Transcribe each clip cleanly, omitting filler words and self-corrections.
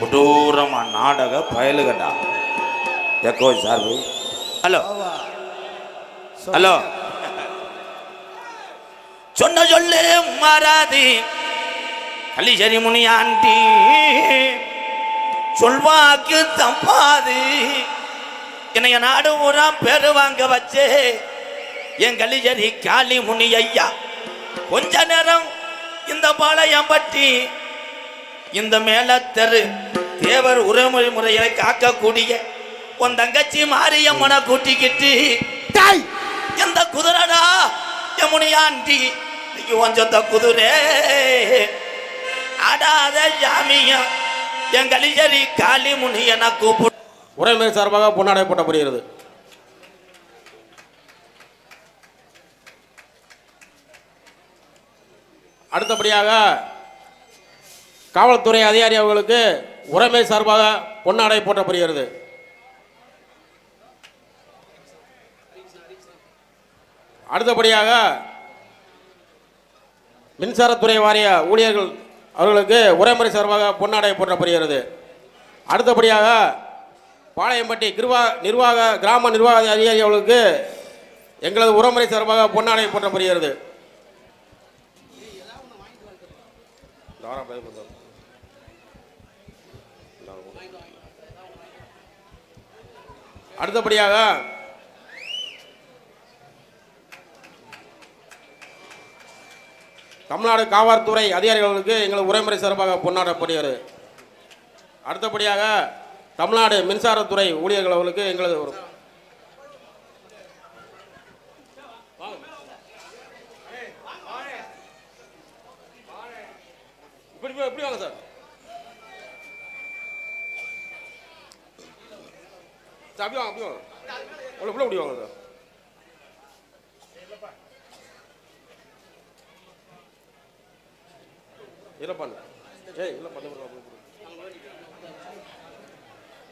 கொடூரமா நாடக பயலுகடா எக்கோ சார்பு. ஹலோ ஹலோ, சொன்ன சொல்லு மாறாது கலிசரி முனியாண்டி, சொல்வாக்கு தப்பாது. என்னைய நாடு ஊரா பேரு வாங்க வச்சே என் கலிசரி காளி முனி ஐயா. கொஞ்ச நேரம் இந்த பாளையம் பற்றி இந்த மேலத்தரு தேவர் உறவுமுறை முறையை காக்கக்கூடிய உன் தங்கச்சி மாரியம்மனை கூட்டிக்கிட்டு எந்த குதிரடா யமுனியாண்டி கொஞ்சத்த குதிரை ஆடாத ஜாமியம் என் கலிசரி காளி முனி என கூப்பிடு. உறவுமுறை சார்பாக பொன்னாடை போட்டப்படுகிறது. அடுத்தபடியாக காவல்துறை அதிகாரி அவர்களுக்கு உறவுமுறை சார்பாக பொன்னாடை போட்டப்படுகிறது. அடுத்தபடியாக மின்சாரத்துறை வாரிய ஊழியர்கள் அவர்களுக்கு உறவுமுறை சார்பாக பொன்னாடை போட்டப்படுகிறது. அடுத்தபடியாக பாளையம்பட்டி நிர்வாக கிராம நிர்வாக அதிகாரி அவர்களுக்கு எங்களது உறவுமுறை சார்பாக பொன்னாடை போட்டப்படுகிறது. அடுத்தபடியாக தமிழ்நாடு காவல்துறை அதிகாரிகளுக்கு எங்கள் உறவுமுறை சார்பாக பொன்னாடப்படுகிறது. அடுத்தபடியாக தமிழ்நாடு மின்சாரத்துறை ஊழியர்கள் அவர்களுக்கு எங்களது எப்படி வாங்க சார், அப்படி வாங்க, அப்படி வாங்க, உள்ள அப்படி வாங்க சார்.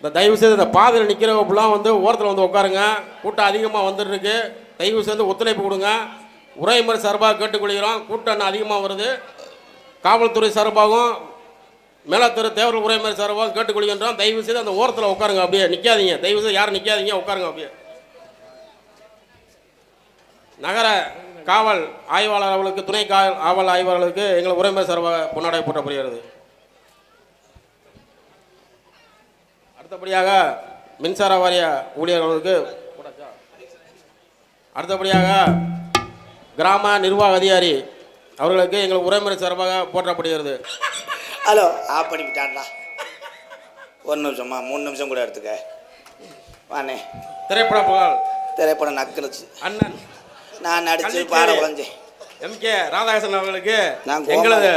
இந்த தயவு செய்து இந்த பாதையில் நிற்கிறவங்களாம் வந்து ஓரத்தில் வந்து உட்காருங்க. கூட்டம் அதிகமாக வந்துட்டு இருக்கு. தயவு செய்து ஒத்துழைப்பு கொடுங்க. உறவுமுறை சார்பாக கேட்டுக்கொள்கிறோம். கூட்டம் அதிகமாக வருது. காவல்துறை சார்பாகவும் மேலத்தூர் தேவர் உறவுமுறை சார்பாகவும் கேட்டுக்கொள்கின்றோம். தயவு செய்து அந்த ஓரத்தில் உட்காருங்க. அப்படியே நிற்காதீங்க. தயவு செய்து யாரும் நிற்காதீங்க, உட்காருங்க. அப்படியே நகர காவல் ஆய்வாளர் அவர்களுக்கு துணை காவல் ஆய்வாளர்களுக்கு எங்கள் உறவுமுறை சார்பாக பொன்னாடை போட்டப்படுகிறது. அடுத்தபடியாக மின்சார வாரிய ஊழியர்களுக்கு, அடுத்தபடியாக கிராம நிர்வாக அதிகாரி அவர்களுக்கு எங்கள் உறவுமுறை சார்பாக போற்றப்படுகிறது. Hello, of பண்ணிக்கிட்டான்டா. ஒரு நிமிஷமா, 3 நிமிஷம் கூட எடுத்துக்க. வானே திரைப்பட புகழ் திரைப்படம் நக்குனுச்சு அண்ணன் நான் நடிச்சு பாட குறைஞ்சேன் MK ராதாகிருஷ்ணன் அவர்களுக்கு எங்களது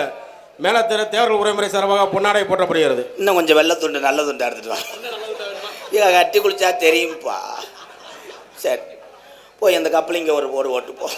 மேலத்திரு தேவர் உறவுமுறை சார்பாக பொன்னாடை போற்றப்படுகிறது. இன்னும் கொஞ்சம் வெள்ளை துண்டு நல்ல துண்டு எடுத்துட்டு வா. இதை கட்டி குளிச்சா தெரியும்ப்பா. சரி போய் அந்த கப்பலிங்க ஒரு ஓட்டு போ.